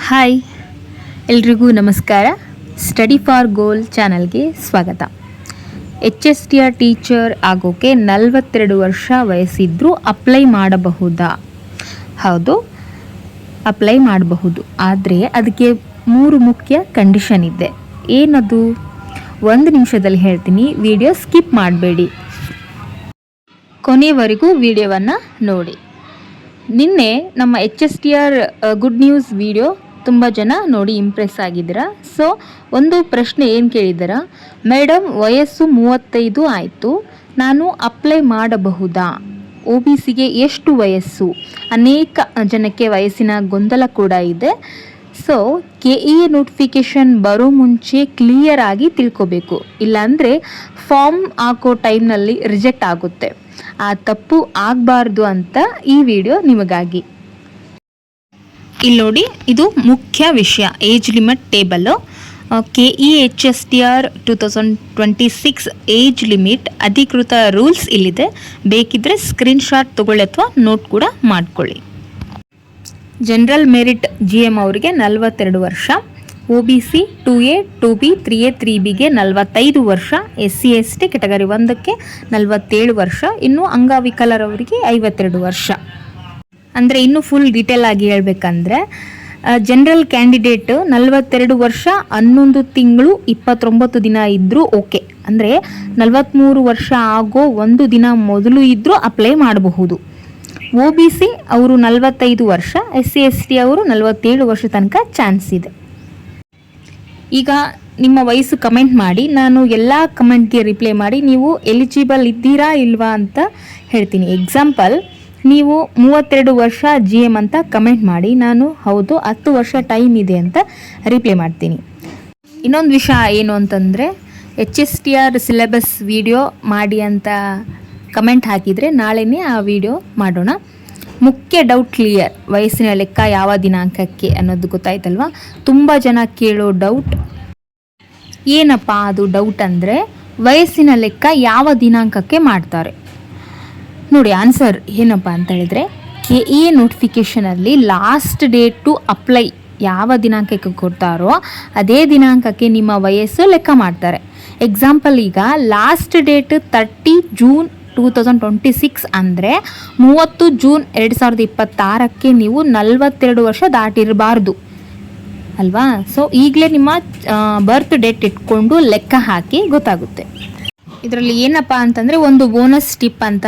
Hi, ಎಲ್ರಿಗೂ ನಮಸ್ಕಾರ. Study for ಗೋಲ್ ಚಾನಲ್ಗೆ ಸ್ವಾಗತ. HSTR ಟೀಚರ್ ಆಗೋಕ್ಕೆ 42 ವರ್ಷ ವಯಸ್ಸಿದ್ರೂ ಅಪ್ಲೈ ಮಾಡಬಹುದಾ? ಹೌದು, ಅಪ್ಲೈ ಮಾಡಬಹುದು. ಆದರೆ ಅದಕ್ಕೆ 3 ಮುಖ್ಯ ಕಂಡೀಷನ್ ಇದೆ. ಏನದು? 1 ನಿಮಿಷದಲ್ಲಿ ಹೇಳ್ತೀನಿ, ವಿಡಿಯೋ ಸ್ಕಿಪ್ ಮಾಡಬೇಡಿ, ಕೊನೆಯವರೆಗೂ ವಿಡಿಯೋವನ್ನು ನೋಡಿ. ನಿನ್ನೆ ನಮ್ಮ HSTR ಗುಡ್ ನ್ಯೂಸ್ ವಿಡಿಯೋ ತುಂಬ ಜನ ನೋಡಿ ಇಂಪ್ರೆಸ್ ಆಗಿದ್ದೀರಾ. ಸೊ ಒಂದು ಪ್ರಶ್ನೆ ಏನು ಕೇಳಿದ್ದೀರಾ, ಮೇಡಮ್ ವಯಸ್ಸು 35 ಆಯಿತು, ನಾನು ಅಪ್ಲೈ ಮಾಡಬಹುದಾ? OBCಗೆ ಎಷ್ಟು ವಯಸ್ಸು? ಅನೇಕ ಜನಕ್ಕೆ ವಯಸ್ಸಿನ ಗೊಂದಲ ಕೂಡ ಇದೆ. ಸೊ KEA ನೋಟಿಫಿಕೇಷನ್ ಬರೋ ಮುಂಚೆ ಕ್ಲಿಯರ್ ಆಗಿ ತಿಳ್ಕೊಬೇಕು, ಇಲ್ಲಾಂದರೆ ಫಾರ್ಮ್ ಹಾಕೋ ಟೈಮ್ನಲ್ಲಿ ರಿಜೆಕ್ಟ್ ಆಗುತ್ತೆ. ಆ ತಪ್ಪು ಆಗಬಾರ್ದು ಅಂತ ಈ ವಿಡಿಯೋ ನಿಮಗಾಗಿ. ಇಲ್ಲಿ ನೋಡಿ, ಇದು ಮುಖ್ಯ ವಿಷಯ. Age limit table, KEA HSTR 2026 age limit ಅಧಿಕೃತ ರೂಲ್ಸ್ ಇಲ್ಲಿದೆ. ಬೇಕಿದ್ದರೆ ಸ್ಕ್ರೀನ್ಶಾಟ್ ತಗೊಳ್ಳಿ ಅಥವಾ ನೋಟ್ ಕೂಡ ಮಾಡ್ಕೊಳ್ಳಿ. ಜನರಲ್ ಮೆರಿಟ್ GM ಅವರಿಗೆ 42 ವರ್ಷ, OBC 2A 2B 3A 3Bಗೆ 45 ವರ್ಷ, SC ST ಕೆಟಗರಿ 1ಕ್ಕೆ 47 ವರ್ಷ, ಇನ್ನು ಅಂಗವಿಕಲರವರಿಗೆ 52 ವರ್ಷ. ಅಂದರೆ ಇನ್ನೂ ಫುಲ್ ಡೀಟೇಲ್ ಆಗಿ ಹೇಳ್ಬೇಕಂದ್ರೆ, ಜನರಲ್ ಕ್ಯಾಂಡಿಡೇಟ್ 42 ವರ್ಷ 11 ತಿಂಗಳು 29 ದಿನ ಇದ್ದರೂ ಓಕೆ. ಅಂದರೆ 43 ವರ್ಷ ಆಗೋ 1 ದಿನ ಮೊದಲು ಇದ್ದರೂ ಅಪ್ಲೈ ಮಾಡಬಹುದು. OBC ಅವರು 45 ವರ್ಷ, SC ST ಅವರು 47 ವರ್ಷ ತನಕ ಚಾನ್ಸ್ ಇದೆ. ಈಗ ನಿಮ್ಮ ವಯಸ್ಸು ಕಮೆಂಟ್ ಮಾಡಿ, ನಾನು ಎಲ್ಲ ಕಮೆಂಟ್ಗೆ ರಿಪ್ಲೈ ಮಾಡಿ ನೀವು ಎಲಿಜಿಬಲ್ ಇದ್ದೀರಾ ಇಲ್ವಾ ಅಂತ ಹೇಳ್ತೀನಿ. ಎಕ್ಸಾಂಪಲ್, ನೀವು 32 ವರ್ಷ GM ಅಂತ ಕಮೆಂಟ್ ಮಾಡಿ, ನಾನು ಹೌದು 10 ವರ್ಷ ಟೈಮ್ ಇದೆ ಅಂತ ರಿಪ್ಲೈ ಮಾಡ್ತೀನಿ. ಇನ್ನೊಂದು ವಿಷಯ ಏನು ಅಂತಂದರೆ, HSTR ಸಿಲೆಬಸ್ ವಿಡಿಯೋ ಮಾಡಿ ಅಂತ ಕಮೆಂಟ್ ಹಾಕಿದರೆ ನಾಳೆನೇ ಆ ವಿಡಿಯೋ ಮಾಡೋಣ. ಮುಖ್ಯ ಡೌಟ್ ಕ್ಲಿಯರ್, ವಯಸ್ಸಿನ ಲೆಕ್ಕ ಯಾವ ದಿನಾಂಕಕ್ಕೆ ಅನ್ನೋದು ಗೊತ್ತಾಯ್ತಲ್ವಾ? ತುಂಬ ಜನ ಕೇಳೋ ಡೌಟ್ ಏನಪ್ಪ ಅದು ಡೌಟ್ ಅಂದರೆ, ವಯಸ್ಸಿನ ಲೆಕ್ಕ ಯಾವ ದಿನಾಂಕಕ್ಕೆ ಮಾಡ್ತಾರೆ? ನೋಡಿ, ಆನ್ಸರ್ ಏನಪ್ಪ ಅಂತ ಹೇಳಿದ್ರೆ, KEA ನೋಟಿಫಿಕೇಷನಲ್ಲಿ ಲಾಸ್ಟ್ ಡೇಟ್ ಟು ಅಪ್ಲೈ ಯಾವ ದಿನಾಂಕಕ್ಕೆ ಕೊಡ್ತಾರೋ ಅದೇ ದಿನಾಂಕಕ್ಕೆ ನಿಮ್ಮ ವಯಸ್ಸು ಲೆಕ್ಕ ಮಾಡ್ತಾರೆ. ಎಕ್ಸಾಂಪಲ್, ಈಗ ಲಾಸ್ಟ್ ಡೇಟ್ 30 ಜೂನ್ 2026 ಅಂದರೆ 30 ಜೂನ್ 2026ಕ್ಕೆ ನೀವು 42 ವರ್ಷ ದಾಟಿರಬಾರ್ದು ಅಲ್ವಾ? ಸೊ ಈಗಲೇ ನಿಮ್ಮ ಬರ್ತ್ ಡೇಟ್ ಇಟ್ಕೊಂಡು ಲೆಕ್ಕ ಹಾಕಿ ಗೊತ್ತಾಗುತ್ತೆ. ಇದರಲ್ಲಿ ಏನಪ್ಪ ಅಂತಂದರೆ, ಒಂದು ಬೋನಸ್ ಟಿಪ್ ಅಂತ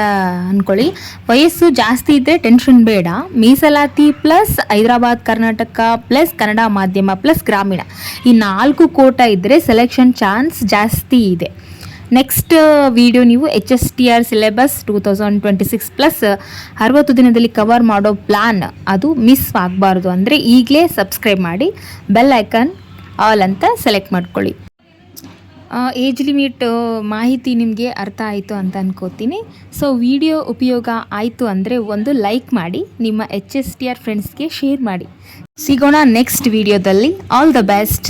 ಅಂದ್ಕೊಳ್ಳಿ. ವಯಸ್ಸು ಜಾಸ್ತಿ ಇದ್ದರೆ ಟೆನ್ಷನ್ ಬೇಡ. ಮೀಸಲಾತಿ ಪ್ಲಸ್ ಹೈದರಾಬಾದ್ ಕರ್ನಾಟಕ ಪ್ಲಸ್ ಕನ್ನಡ ಮಾಧ್ಯಮ ಪ್ಲಸ್ ಗ್ರಾಮೀಣ, ಈ 4 ಕೋಟಾ ಇದ್ದರೆ ಸೆಲೆಕ್ಷನ್ ಚಾನ್ಸ್ ಜಾಸ್ತಿ ಇದೆ. ನೆಕ್ಸ್ಟ್ ವಿಡಿಯೋ ನೀವು HSTR ಸಿಲೆಬಸ್ 2026 ಪ್ಲಸ್ 60 ದಿನದಲ್ಲಿ ಕವರ್ ಮಾಡೋ ಪ್ಲಾನ್, ಅದು ಮಿಸ್ ಆಗಬಾರ್ದು ಅಂದರೆ ಈಗಲೇ ಸಬ್ಸ್ಕ್ರೈಬ್ ಮಾಡಿ, ಬೆಲ್ ಐಕನ್ ಆಲ್ ಅಂತ ಸೆಲೆಕ್ಟ್ ಮಾಡ್ಕೊಳ್ಳಿ. ಏಜ್ ಲಿಮಿಟ್ ಮಾಹಿತಿ ನಿಮಗೆ ಅರ್ಥ ಆಯಿತು ಅಂತ ಅನ್ಕೋತೀನಿ. ಸೊ ವಿಡಿಯೋ ಉಪಯೋಗ ಆಯಿತು ಅಂದರೆ ಒಂದು ಲೈಕ್ ಮಾಡಿ, ನಿಮ್ಮ HSTR ಫ್ರೆಂಡ್ಸ್ಗೆ ಶೇರ್ ಮಾಡಿ. ಸಿಗೋಣ ನೆಕ್ಸ್ಟ್ ವಿಡಿಯೋದಲ್ಲಿ. All the best.